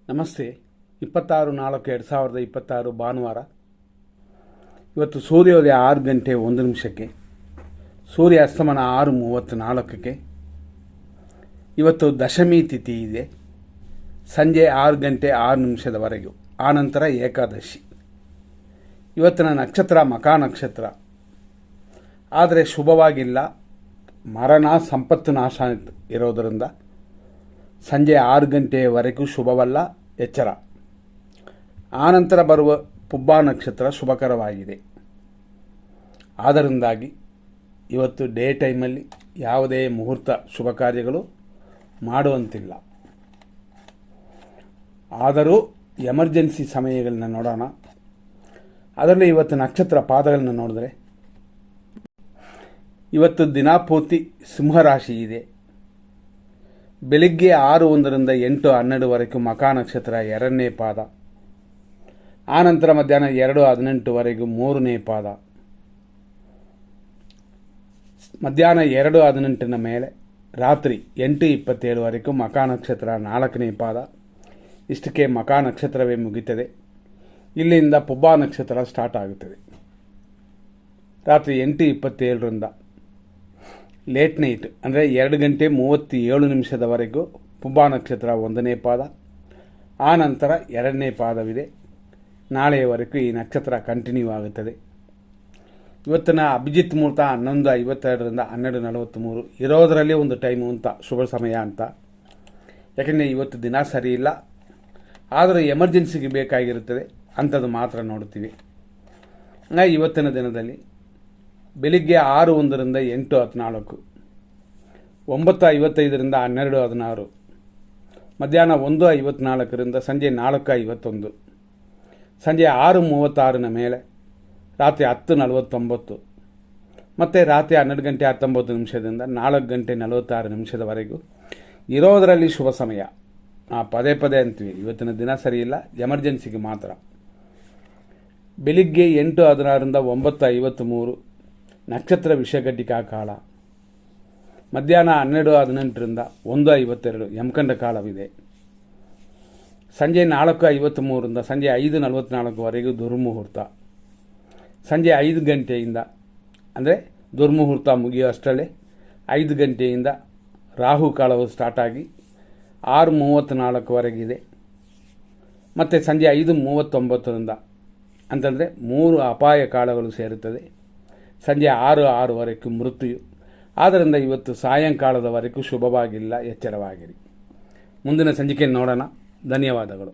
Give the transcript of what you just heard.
ನಮಸ್ತೆ. 26/4/2026 ಭಾನುವಾರ. ಇವತ್ತು ಸೂರ್ಯೋದಯ 6 ಗಂಟೆ 1 ನಿಮಿಷಕ್ಕೆ, ಸೂರ್ಯ ಅಸ್ತಮನ 6:34ಕ್ಕೆ. ಇವತ್ತು ದಶಮಿ ತಿಥಿ ಇದೆ, ಸಂಜೆ 6 ಗಂಟೆ 6 ನಿಮಿಷದವರೆಗೂ. ಆನಂತರ ಏಕಾದಶಿ. ಇವತ್ತಿನ ನಕ್ಷತ್ರ ಮಕಾ ನಕ್ಷತ್ರ, ಆದರೆ ಶುಭವಾಗಿಲ್ಲ. ಮರಣ ಸಂಪತ್ತು ನಾಶ ಇರೋದರಿಂದ ಸಂಜೆ 6 ಗಂಟೆಯವರೆಗೂ ಶುಭವಲ್ಲ, ಎಚ್ಚರ. ಆನಂತರ ಬರುವ ಪುಬ್ಬ ನಕ್ಷತ್ರ ಶುಭಕರವಾಗಿದೆ. ಆದ್ದರಿಂದಾಗಿ ಇವತ್ತು ಡೇ ಟೈಮಲ್ಲಿ ಯಾವುದೇ ಮುಹೂರ್ತ ಶುಭ ಕಾರ್ಯಗಳು ಮಾಡುವಂತಿಲ್ಲ. ಆದರೂ ಎಮರ್ಜೆನ್ಸಿ ಸಮಯಗಳನ್ನ ನೋಡೋಣ. ಅದರಲ್ಲಿ ಇವತ್ತು ನಕ್ಷತ್ರ ಪಾದಗಳನ್ನ ನೋಡಿದ್ರೆ, ಇವತ್ತು ದಿನಪೂರ್ತಿ ಸಿಂಹರಾಶಿ ಇದೆ. ಬೆಳಿಗ್ಗೆ 6:01 8 12ವರೆಗೂ ಮಕಾ ನಕ್ಷತ್ರ 2ನೇ ಪಾದ. ಆನಂತರ ಮಧ್ಯಾಹ್ನ 2:18ವರೆಗೂ 3ನೇ ಪಾದ. ಮಧ್ಯಾಹ್ನ 2:18 ಮೇಲೆ ರಾತ್ರಿ 8:27ವರೆಗೂ ಮಕಾ ನಕ್ಷತ್ರ 4ನೇ ಪಾದ. ಇಷ್ಟಕ್ಕೆ ಮಕಾ ನಕ್ಷತ್ರವೇ ಮುಗಿತದೆ. ಇಲ್ಲಿಂದ ಪುಬ್ಬ ನಕ್ಷತ್ರ ಸ್ಟಾರ್ಟ್ ಆಗುತ್ತದೆ. ರಾತ್ರಿ 8:27ರಿಂದ ಲೇಟ್ ನೈಟ್ ಅಂದರೆ 2 ಗಂಟೆ 37 ನಿಮಿಷದವರೆಗೂ ಪುಬ್ಬ ನಕ್ಷತ್ರ 1ನೇ ಪಾದ. ಆ ನಂತರ 2ನೇ ಪಾದವಿದೆ. ನಾಳೆಯವರೆಗೂ ಈ ನಕ್ಷತ್ರ ಕಂಟಿನ್ಯೂ ಆಗುತ್ತದೆ. ಇವತ್ತಿನ ಅಭಿಜಿತ್ ಮುಹೂರ್ತ 11:52ರಿಂದ 12:43 ಇರೋದರಲ್ಲಿ ಒಂದು ಟೈಮು ಅಂತ, ಶುಭ ಸಮಯ ಅಂತ. ಯಾಕೆಂದರೆ ಇವತ್ತು ದಿನ ಸರಿ ಇಲ್ಲ, ಆದರೂ ಎಮರ್ಜೆನ್ಸಿಗೆ ಬೇಕಾಗಿರುತ್ತದೆ, ಅಂಥದ್ದು ಮಾತ್ರ ನೋಡ್ತೀವಿ. ಇವತ್ತಿನ ದಿನದಲ್ಲಿ ಬೆಳಿಗ್ಗೆ 6:01ರಿಂದ 8:14, 9:55ರಿಂದ 12:16, ಮಧ್ಯಾಹ್ನ 1:54ರಿಂದ ಸಂಜೆ 4:51, ಸಂಜೆ 6:36 ಮೇಲೆ ರಾತ್ರಿ 10:49, ಮತ್ತು ರಾತ್ರಿ 12 ಗಂಟೆ 19 ನಿಮಿಷದಿಂದ 4 ಗಂಟೆ 46 ನಿಮಿಷದವರೆಗೂ ಇರೋದರಲ್ಲಿ ಶುಭ ಸಮಯ. ಪದೇ ಪದೇ ಅಂತೀವಿ, ಇವತ್ತಿನ ದಿನ ಸರಿಯಿಲ್ಲ, ಎಮರ್ಜೆನ್ಸಿಗೆ ಮಾತ್ರ. ಬೆಳಿಗ್ಗೆ 8:16ರಿಂದ 9:53 ನಕ್ಷತ್ರ ವಿಷಘಟಿಕಾ ಕಾಲ. ಮಧ್ಯಾಹ್ನ 12:18ರಿಂದ 1:52 ಯಮಕಂಡ ಕಾಲವಿದೆ. ಸಂಜೆ 4:53ರಿಂದ ಸಂಜೆ 5:44ವರೆಗೂ ದುರ್ಮುಹೂರ್ತ. ಸಂಜೆ 5 ಗಂಟೆಯಿಂದ ಅಂದರೆ ದುರ್ಮುಹೂರ್ತ ಮುಗಿಯುವಷ್ಟರಲ್ಲೇ 5 ಗಂಟೆಯಿಂದ ರಾಹು ಕಾಲವು ಸ್ಟಾರ್ಟ್ ಆಗಿ 6:34ವರೆಗಿದೆ. ಮತ್ತು ಸಂಜೆ 5:39ರಿಂದ ಅಂತಂದರೆ 3 ಅಪಾಯ ಕಾಲಗಳು ಸೇರುತ್ತದೆ. ಸಂಜೆ 6:06ವರೆಗೂ ಮೃತ್ಯು. ಆದ್ದರಿಂದ ಇವತ್ತು ಸಾಯಂಕಾಲದವರೆಗೂ ಶುಭವಾಗಿಲ್ಲ, ಎಚ್ಚರವಾಗಿರಿ. ಮುಂದಿನ ಸಂಚಿಕೆ ನೋಡೋಣ. ಧನ್ಯವಾದಗಳು.